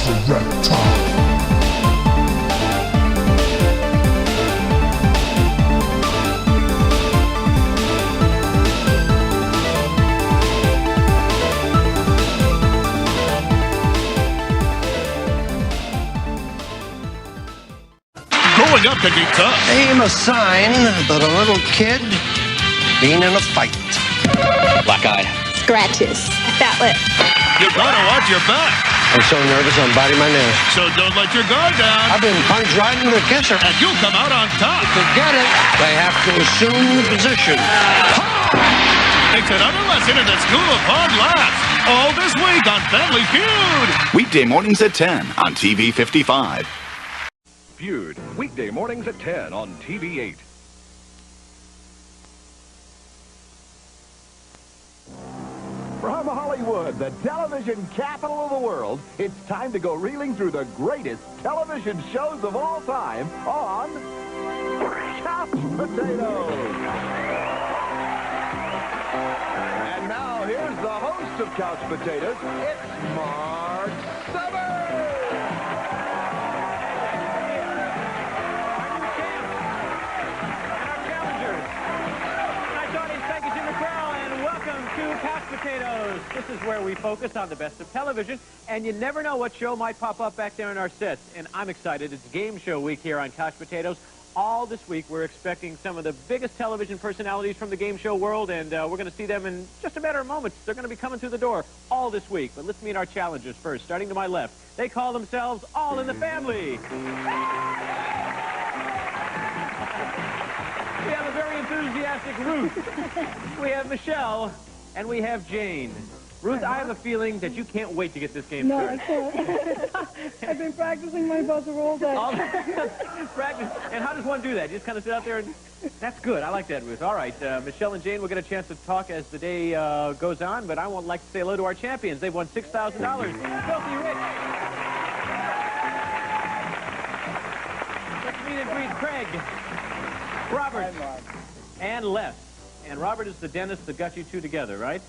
correct time. Growing up can be tough. Name a sign but a little kid being in a fight. Black-eyed. Scratches. Fat lip. You gotta watch your back. I'm so nervous I'm biting my nails. So don't let your guard down. I've been punched right in the kisser. And you'll come out on top. Forget it. They have to assume the position. It's another lesson in the School of Hard Laughs. All this week on Family Feud. Weekday mornings at 10 on TV 55. Feud, weekday mornings at 10 on TV 8. From Hollywood, the television capital of the world, it's time to go reeling through the greatest television shows of all time on Couch Potatoes. And now here's the host of Couch Potatoes, it's Marc Summers. Couch Potatoes. This is where we focus on the best of television, and you never know what show might pop up back there in our sets. And I'm excited. It's game show week here on Couch Potatoes. All this week, we're expecting some of the biggest television personalities from the game show world, and we're going to see them in just a matter of moments. They're going to be coming through the door all this week. But let's meet our challengers first, starting to my left. They call themselves All in the Family. We have a very enthusiastic Ruth. We have Michelle. And we have Jane. Ruth, I have a feeling that you can't wait to get this game started. No, I can't. I've been practicing my buzzer all day. Practice. And how does one do that? You just kind of sit out there and... That's good. I like that, Ruth. All right. Michelle and Jane will get a chance to talk as the day goes on, but I would like to say hello to our champions. They've won $6,000. Filthy Rich. Let's meet and greet Craig, Robert, and Les. And Robert is the dentist that got you two together, right?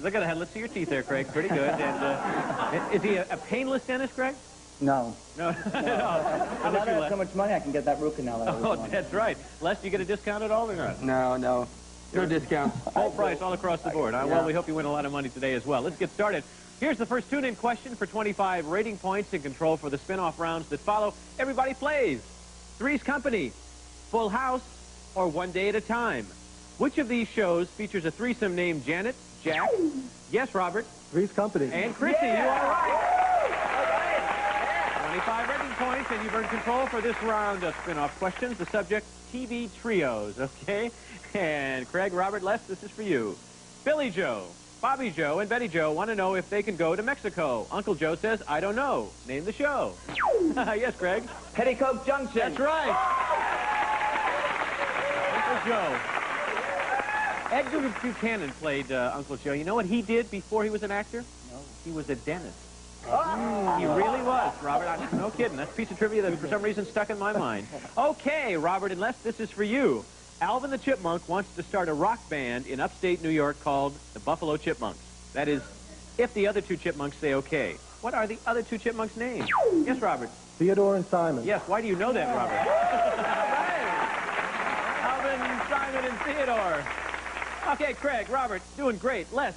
Look at that. Let's see your teeth there, Craig. Pretty good. And is he a painless dentist, Craig? No. No. No. Now that I have so much money, I can get that root canal. That's right. Les, do you get a discount at all or not? No. No discount. Full price all across the board. Well, we hope you win a lot of money today as well. Let's get started. Here's the first tune-in question for 25 rating points in control for the spin-off rounds that follow. Everybody plays. Three's Company, Full House, or One Day at a Time. Which of these shows features a threesome named Janet, Jack? Yes, Robert. Three's Company. And Chrissy, you are right. 25 rating points, and you've earned control for this round of spin-off questions. The subject, TV trios, okay? And Craig, Robert, Les, this is for you. Billy Joe, Bobby Joe, and Betty Joe want to know if they can go to Mexico. Uncle Joe says, I don't know. Name the show. Yes, Craig. Petticoat Junction. That's right. Uncle Joe. Edgar Buchanan played Uncle Joe. You know what he did before he was an actor? No. He was a dentist. He really was, Robert. No kidding. That's a piece of trivia that for some reason stuck in my mind. Okay, Robert and Les, this is for you. Alvin the Chipmunk wants to start a rock band in upstate New York called the Buffalo Chipmunks. That is, if the other two chipmunks say okay. What are the other two chipmunks' names? Yes, Robert. Theodore and Simon. Yes, why do you know that, Robert? Alvin, Simon, and Theodore. Okay, Craig, Robert, doing great. Les,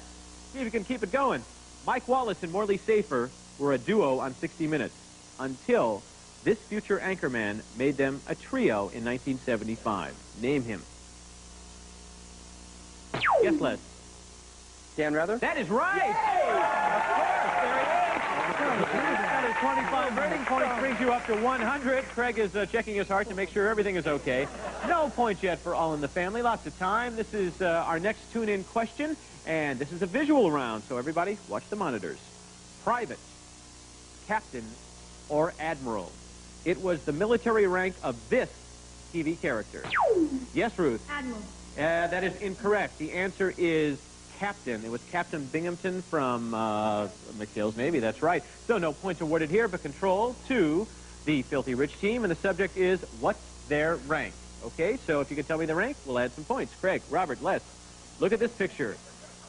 see if you can keep it going. Mike Wallace and Morley Safer were a duo on 60 Minutes until this future anchorman made them a trio in 1975. Name him. Yes, Les. Dan Rather? That is right! Of course, there he is. That is 25 rating points, brings you up to 100. Craig is checking his heart to make sure everything is okay. No points yet for All in the Family. Lots of time. This is our next tune-in question, and this is a visual round, so everybody watch the monitors. Private, Captain, or Admiral? It was the military rank of this TV character. Yes, Ruth? Admiral. That is incorrect. The answer is Captain. It was Captain Binghamton from McHale's Navy. That's right. So no points awarded here, but control to the Filthy Rich team. And the subject is, what's their rank? Okay, so if you can tell me the rank, we'll add some points. Craig, Robert, Les, look at this picture.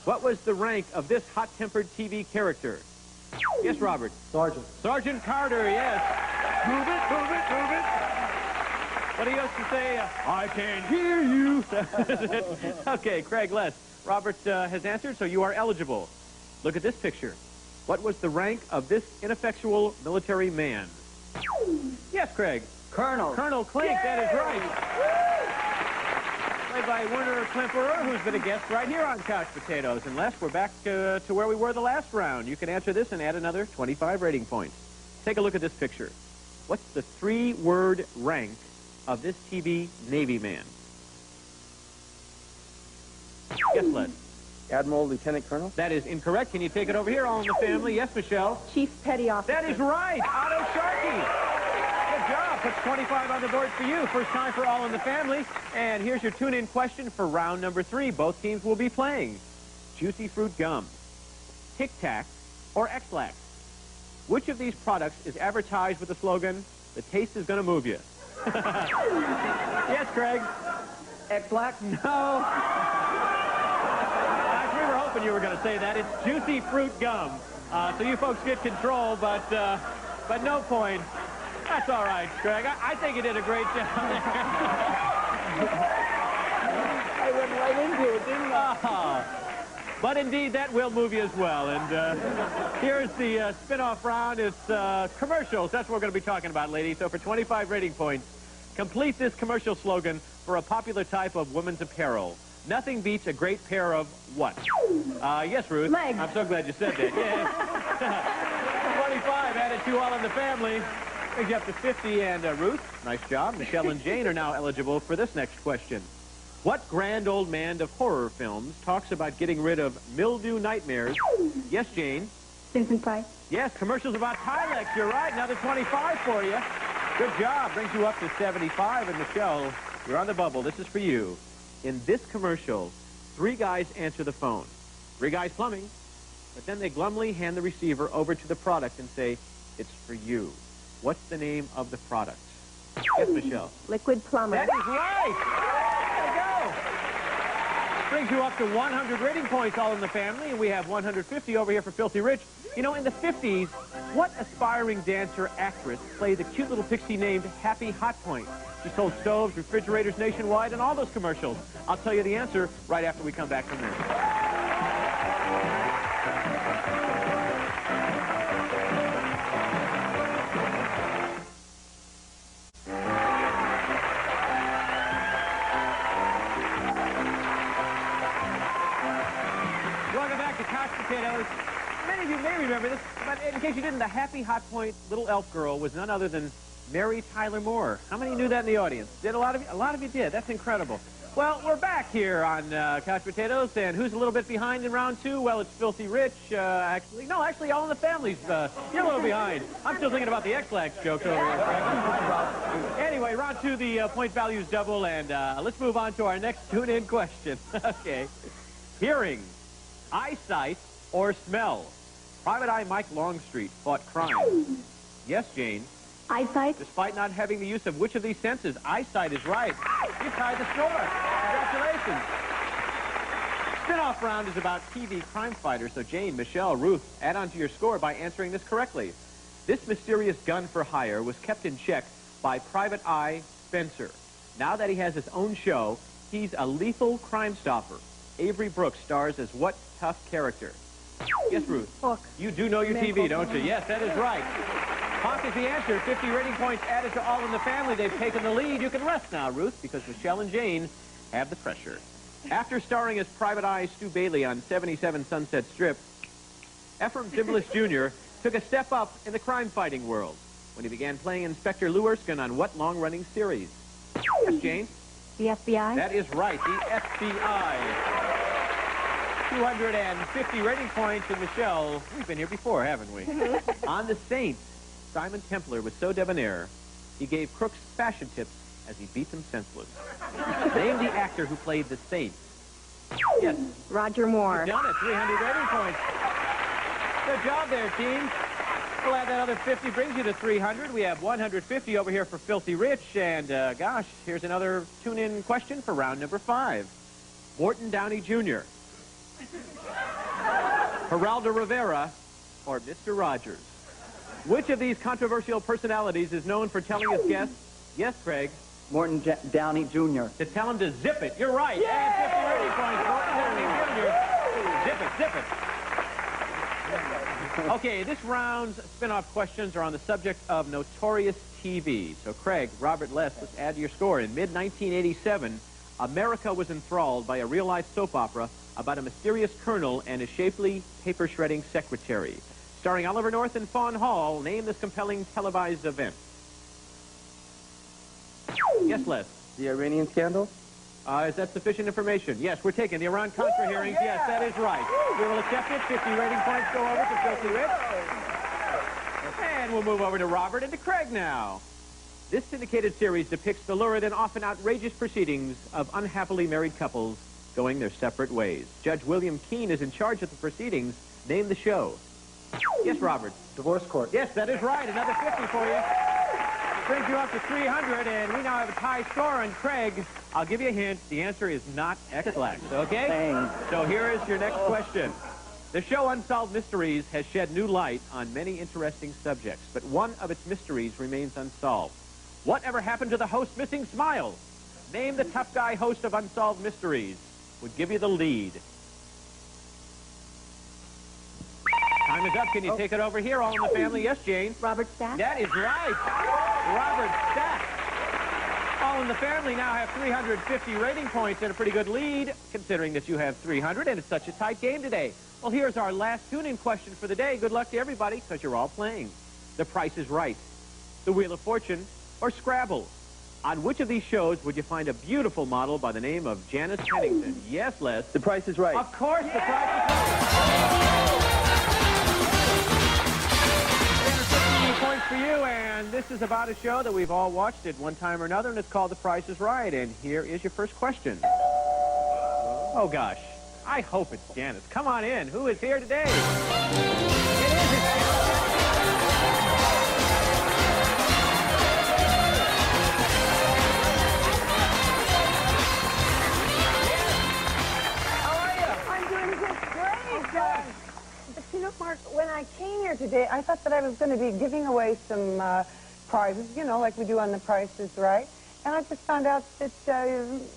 What was the rank of this hot-tempered TV character? Yes, Robert. Sergeant. Sergeant Carter, yes. Move it, move it, move it. What he used to say, I can't hear you. Okay, Craig Les. Robert has answered, so you are eligible. Look at this picture. What was the rank of this ineffectual military man? Yes, Craig. Colonel. Colonel Klink, that is right. Played by Werner Klemperer, who's been a guest right here on Couch Potatoes. And Les, we're back to where we were the last round. You can answer this and add another 25 rating points. Take a look at this picture. What's the three-word rank of this TV Navy man? Yes, Les. Admiral, Lieutenant Colonel. That is incorrect. Can you take it over here, All in the Family? Yes, Michelle. Chief Petty Officer. That is right. Otto Sharkey. Good job. Puts 25 on the board for you. First time for All in the Family. And here's your tune-in question for round number 3. Both teams will be playing. Juicy Fruit Gum, Tic Tac, or X-Lax? Which of these products is advertised with the slogan, the taste is going to move you? Yes, Craig. X-Lax? No. We were hoping you were going to say that. It's Juicy Fruit Gum. So you folks get control, but no point. That's all right, Craig. I think you did a great job there. I went right into it, didn't I? But indeed, that will move you as well. And here's the spin-off round. It's commercials. That's what we're going to be talking about, ladies. So for 25 rating points, complete this commercial slogan for a popular type of women's apparel. Nothing beats a great pair of what? Yes, Ruth. Legs. I'm so glad you said that. Yes. 25 added to All in the Family. Brings you up to 50. And Ruth, nice job. Michelle and Jane are now eligible for this next question. What grand old man of horror films talks about getting rid of mildew nightmares? Yes, Jane. Vincent Price. Yes, commercials about Tilex. You're right. Another 25 for you. Good job. Brings you up to 75. And Michelle, you're on the bubble. This is for you. In this commercial, 3 guys answer the phone. 3 guys plumbing, but then they glumly hand the receiver over to the product and say, it's for you. What's the name of the product? Yes, Michelle. Liquid Plumber. That is right. There you go. Brings you up to 100 rating points, All in the Family, and we have 150 over here for Filthy Rich. You know, in the 50s, what aspiring dancer actress played the cute little pixie named Happy Hot Point? She sold stoves, refrigerators nationwide, and all those commercials. I'll tell you the answer right after we come back from this. Welcome back to Couch Potatoes. Many of you may remember this, but in case you didn't, the Happy Hot Point little elf girl was none other than Mary Tyler Moore. How many knew that in the audience? Did a lot of you? A lot of you did. That's incredible. Well, we're back here on Couch Potatoes, and who's a little bit behind in round 2? Well, it's Filthy Rich. Actually, All in the Family's. You're a little behind. I'm still thinking about the X-Lax jokes over here, Craig. Anyway, round 2, the point values double, and let's move on to our next tune-in question. Okay. Hearing, eyesight, or smell? Private Eye Mike Longstreet fought crime. Yes, Jane. Eyesight. Despite not having the use of which of these senses, eyesight is right. You tied the score. Congratulations. Spin-off round is about TV crime fighters, so Jane, Michelle, Ruth, add on to your score by answering this correctly. This mysterious gun for hire was kept in check by Private Eye Spencer. Now that he has his own show, he's a lethal crime stopper. Avery Brooks stars as what tough character? Yes, Ruth. Hook. You do know your TV, don't you? Yes, that is right. Hawk is the answer. 50 rating points added to All in the Family. They've taken the lead. You can rest now, Ruth, because Michelle and Jane have the pressure. After starring as Private Eye Stu Bailey on 77 Sunset Strip, Ephraim Zimbalist Jr. took a step up in the crime-fighting world when he began playing Inspector Lou Erskine on what long-running series? Yes, Jane? The FBI. That is right, the FBI. 250 rating points, and Michelle, we've been here before, haven't we? On The Saints, Simon Templar was so debonair, he gave crooks fashion tips as he beat them senseless. Name the actor who played the Saints. Yes. Roger Moore. You've done it. 300 rating points. Good job there, team. We'll add that other 50, brings you to 300. We have 150 over here for Filthy Rich. And, gosh, here's another tune-in question for round number 5. Morton Downey Jr., Geraldo Rivera, or Mr. Rogers? Which of these controversial personalities is known for telling his guests, yes, Craig, Morton Downey Jr. to tell him to zip it? You're right. And 50 rating points. Morton Downey Jr. Zip it, zip it. Okay, this round's spin-off questions are on the subject of notorious TV. So, Craig, Robert Les, let's add to your score. In mid-1987, America was enthralled by a real-life soap opera about a mysterious colonel and a shapely paper-shredding secretary. Starring Oliver North and Fawn Hall, name this compelling televised event. Yes, Les. The Iranian scandal? Is that sufficient information? Yes, we're taking the Iran-Contra hearings. Yeah. Yes, that is right. We will accept it. 50 rating points go over to Filthy Rich. And we'll move over to Robert and to Craig now. This syndicated series depicts the lurid and often outrageous proceedings of unhappily married couples going their separate ways. Judge William Keene is in charge of the proceedings. Name the show. Yes, Robert. Divorce court. Yes, that is right. Another 50 for you. Brings you up to 300, and we now have a tie score. And Craig, I'll give you a hint. The answer is not X-Lax, okay? Thanks. So here is your next question. The show Unsolved Mysteries has shed new light on many interesting subjects, but one of its mysteries remains unsolved. Whatever happened to the host's missing smile? Name the tough guy host of Unsolved Mysteries. Would give you the lead. Time is up. Can you take it over here? All in the family. Yes, Jane. Robert Stack? That is right. Robert Stack. All in the family now have 350 rating points and a pretty good lead, considering that you have 300, and it's such a tight game today. Well, here's our last tune-in question for the day. Good luck to everybody, because you're all playing. The Price is Right, The Wheel of Fortune, or Scrabble. On which of these shows would you find a beautiful model by the name of Janice Pennington? Yes, Les. The Price is Right. Of course, The Price is Right. 350 points for you, and this is about a show that we've all watched at one time or another, and it's called The Price is Right. And here is your first question. Oh, gosh. I hope it's Janice. Come on in. Who is here today? It is Janice. But you know, Mark, when I came here today, I thought that I was going to be giving away some prizes, you know, like we do on The Price is Right. And I just found out that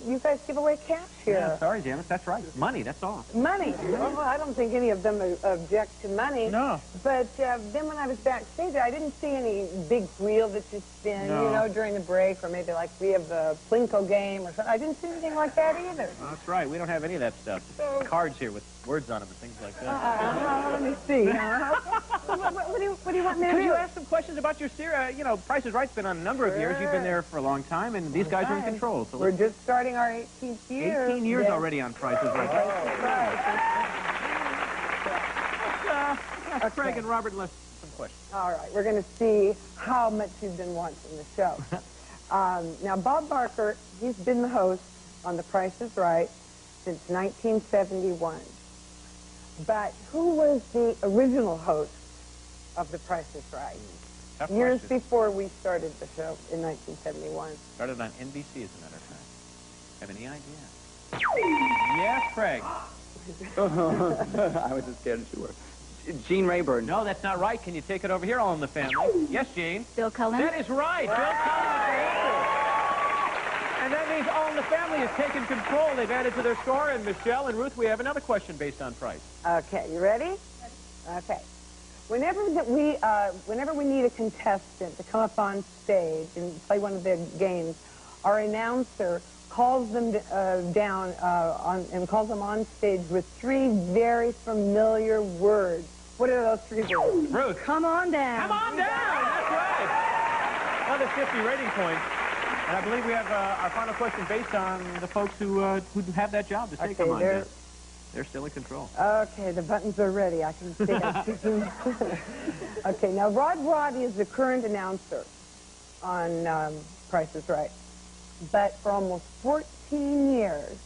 you guys give away cash here. Yeah, sorry, Janice. That's right. Money, that's all. Money? Well, I don't think any of them object to money. No. But then when I was backstage, I didn't see any big wheel that you spin, you know, during the break, or maybe like we have a Plinko game or something. I didn't see anything like that either. Well, that's right. We don't have any of that stuff. So, cards here with words on them and things like that. let me see. What do you want me to do? Could you ask some questions about your series? You know, Price is Right's been on a number of years. You've been there for a long time, and these guys are in control. So we're just starting our 18th year. 18 years already on Price is Right. Craig and Robert, let's some questions. All right, we're going to see how much you've been watching the show. Now, Bob Barker, he's been the host on The Price is Right since 1971. But who was the original host of The Price is Right? Tough Years question. before we started the show in 1971. Started on NBC, as a matter of fact. Have any idea? Yes, Craig. I was as scared as you were. Gene Rayburn. No, that's not right. Can you take it over here, All in the Family? Yes, Gene. Bill Cullen? That is right. Bill Cullen is the answer. And that means All in the Family has taken control. They've added to their score. And Michelle and Ruth, we have another question based on Price. Okay, you ready? Okay. Whenever we need a contestant to come up on stage and play one of the games, our announcer calls them down and calls them on stage with 3 very familiar words. What are those 3 words? Ruth. Come on down. Come on down. That's right. Another 50 rating points. And I believe we have our final question based on the folks who have that job to say come on down. They're still in control. Okay, the buttons are ready. I can see it. Okay, now Rod Roddy is the current announcer on Price is Right. But for almost 14 years,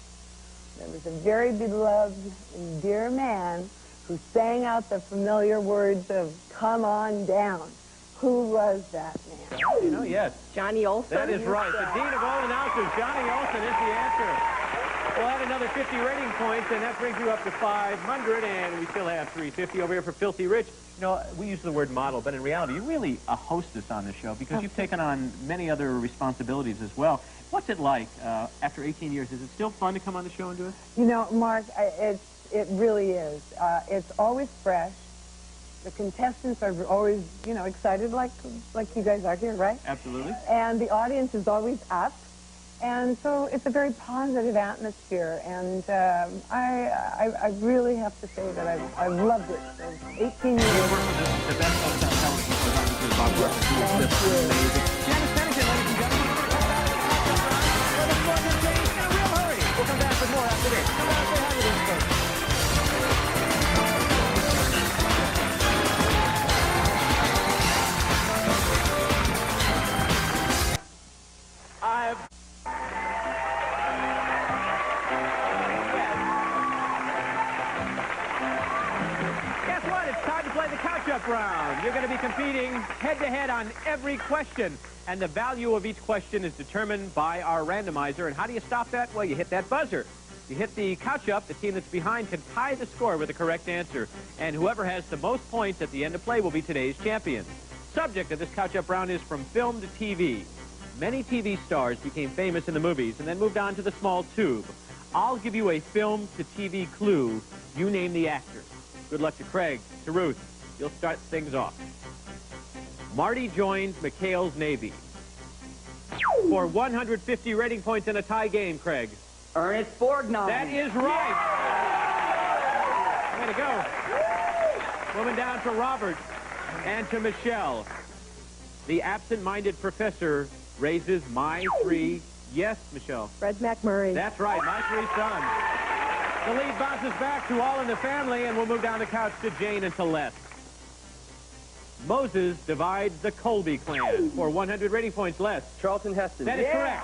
there was a very beloved and dear man who sang out the familiar words of come on down. Who was that man? You know, yes. Johnny Olson? That is right. The dean of all announcers, Johnny Olson, is the answer. We'll add another 50 rating points, and that brings you up to 500, and we still have 350 over here for Filthy Rich. You know, we use the word model, but in reality, you're really a hostess on the show because you've taken on many other responsibilities as well. What's it like after 18 years? Is it still fun to come on the show and do it? You know, Mark, it really is. It's always fresh. The contestants are always, you know, excited like you guys are here, right? Absolutely. And the audience is always up. And so it's a very positive atmosphere. And I really have to say that I've loved it for 18 years. The best host on television for Bob Eubanks. Thank you. Amazing. Janice Pennington, ladies and gentlemen. For the Vulgar Stage in a real hurry. We'll come back with more after this. Come on, say hi to these folks. Guess what? It's time to play the catch-up round. You're going to be competing head-to-head on every question, and the value of each question is determined by our randomizer. And how do you stop that? Well, you hit that buzzer. You hit the catch-up, the team that's behind can tie the score with the correct answer, and whoever has the most points at the end of play will be today's champion. Subject of this catch-up round is from film to TV. Many TV stars became famous in the movies and then moved on to the small tube. I'll give you a film to TV clue. You name the actor. Good luck to Craig, to Ruth. You'll start things off. Marty joined McHale's Navy. For 150 rating points in a tie game, Craig. Ernest Borgnine. That is right. Way to go. Moving down to Robert and to Michelle. The absent-minded professor raises my three. Yes, Michelle. Fred McMurray. That's right, my three sons. The lead bounces back to All in the Family, and we'll move down the couch to Jane and to Les. Moses divides the Colby clan. For 100 rating points, Les. Charlton Heston. That is correct.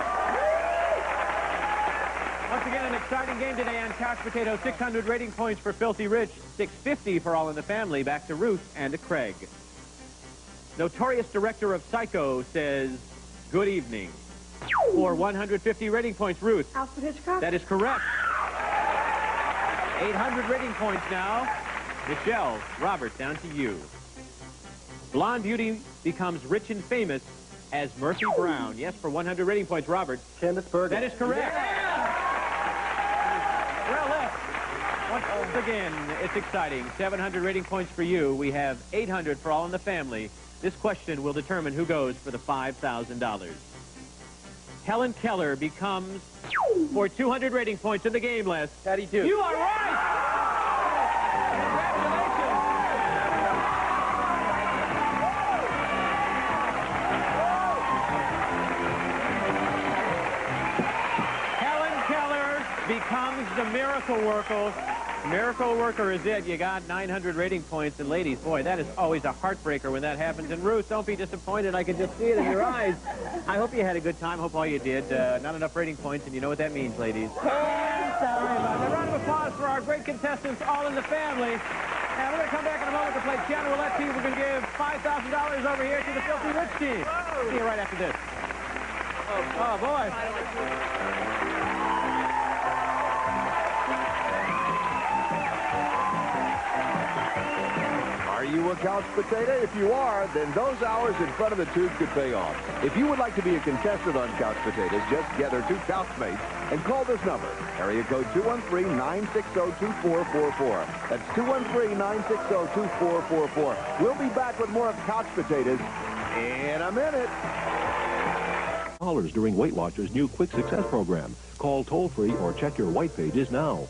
Once again, an exciting game today on Couch Potato. 600 rating points for Filthy Rich. 650 for All in the Family. Back to Ruth and to Craig. Notorious director of Psycho says, good evening. For 150 rating points, Ruth. Alfred Hitchcock. That is correct. 800 rating points now. Michelle, Robert, down to you. Blonde beauty becomes rich and famous as Murphy Brown. Yes, for 100 rating points, Robert. Candace Bergen. That is correct. Well, once again, it's exciting. 700 rating points for you. We have 800 for All in the Family. This question will determine who goes for the $5,000. Helen Keller becomes, for 200 rating points in the game, Les. Patty Duke. You are right! Congratulations! Helen Keller becomes the Miracle Worker. Miracle Worker is it. You got 900 rating points. And ladies, boy, that is always a heartbreaker when that happens. And Ruth, don't be disappointed. I can just see it in your eyes. I hope you had a good time. Hope all you did. Not enough rating points, and you know what that means, ladies. Sorry about it. A round of applause for our great contestants, All in the Family. And we're going to come back in a moment to play Channel Roulette team. We're going to give $5,000 over here to the Filthy Rich team. See you right after this. Oh, boy. Are you a couch potato? If you are, then those hours in front of the tube could pay off. If you would like to be a contestant on Couch Potatoes, just gather two couchmates and call this number. Area code 213-960-2444. That's 213-960-2444. We'll be back with more of Couch Potatoes in a minute. Dollars during Weight Watchers' new Quick Success program. Call toll-free or check your white pages now.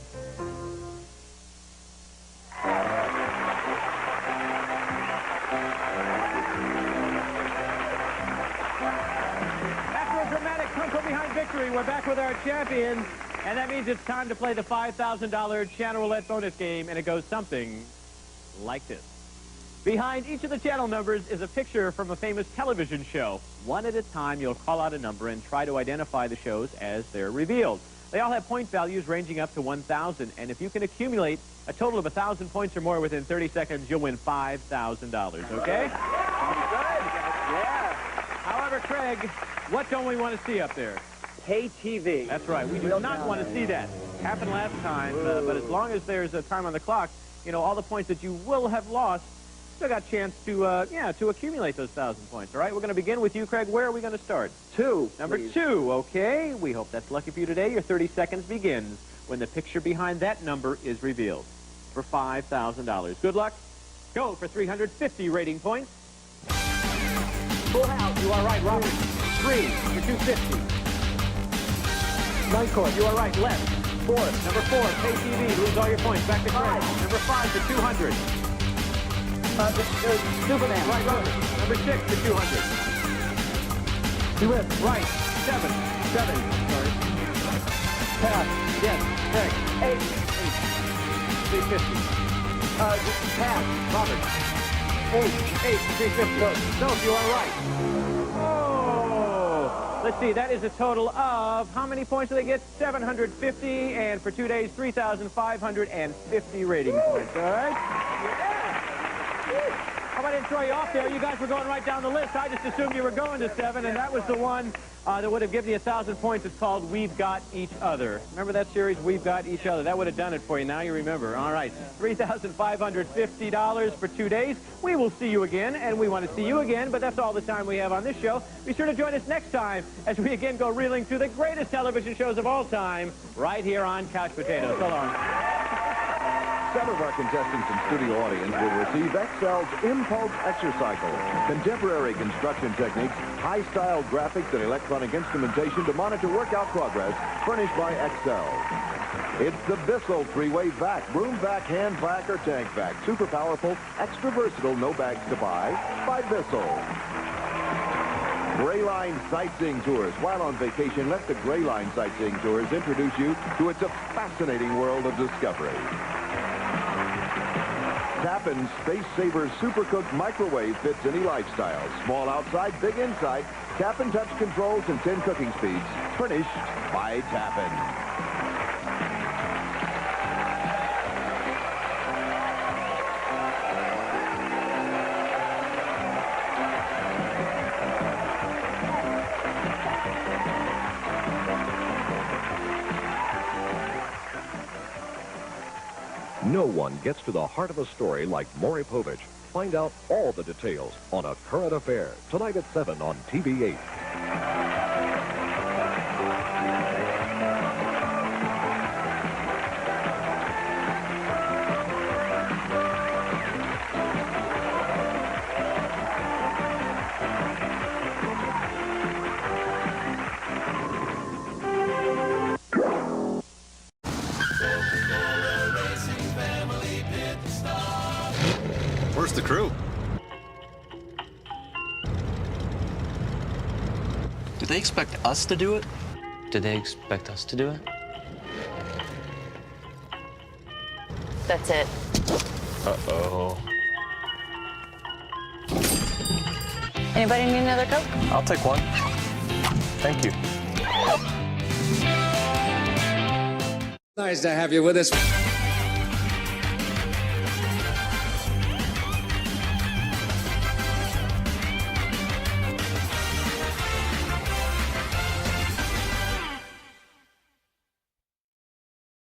We're back with our champion, and that means it's time to play the $5,000 Channel Roulette bonus game, and it goes something like this. Behind each of the channel numbers is a picture from a famous television show. One at a time, you'll call out a number and try to identify the shows as they're revealed. They all have point values ranging up to 1,000, and if you can accumulate a total of 1,000 points or more within 30 seconds, you'll win $5,000, okay? Good. Yeah. However, Craig, what don't we want to see up there? Pay TV. That's right. We do not want to see that. Happened last time, but as long as there's a time on the clock, you know, all the points that you will have lost, still got a chance to, to accumulate those 1,000 points. All right, we're going to begin with you, Craig. Where are we going to start? 2. Number 2, okay. We hope that's lucky for you today. Your 30 seconds begins when the picture behind that number is revealed for $5,000. Good luck. Go for 350 rating points. Full house. You are right, Robert. 3 for 250. Night court. You are right, left. 4. Number 4, pay TV. Lose all your points. Back to Craig. Number 5 for 200. Superman. Right, Robert. Number 6 for 200. Right. 7. Sorry. Pass. Yes. Craig. 8. 350. Pass. Robert. 8. 350. No, you are right. Oh! Let's see, that is a total of, how many points do they get? 750, and for 2 days, 3,550 rating points, all right? How about I didn't throw you off there? You guys were going right down the list. I just assumed you were going to 7, and that was the one that would have given you 1,000 points. It's called We've Got Each Other. Remember that series, We've Got Each Other? That would have done it for you. Now you remember. All right, $3,550 for 2 days. We will see you again, and we want to see you again, but that's all the time we have on this show. Be sure to join us next time as we again go reeling through the greatest television shows of all time right here on Couch Potatoes. So long. Some of our contestants and studio audience will receive Excel's Impulse Exercycle, contemporary construction techniques, high-style graphics, and electronic instrumentation to monitor workout progress, furnished by Excel. It's the Bissell three-way vac, broom vac, hand vac, or tank vac. Super powerful, extra versatile, no bags to buy by Bissell. Gray Line Sightseeing Tours. While on vacation, let the Gray Line Sightseeing Tours introduce you to its fascinating world of discovery. Tappan's Space Saver Super Cook Microwave fits any lifestyle. Small outside, big inside. Tappan touch controls and 10 cooking speeds. Furnished by Tappan. No one gets to the heart of a story like Maury Povich. Find out all the details on A Current Affair, tonight at 7 on TV8. Where's the crew? Do they expect us to do it? Do they expect us to do it? That's it. Uh-oh. Anybody need another Coke? I'll take one. Thank you. Nice to have you with us.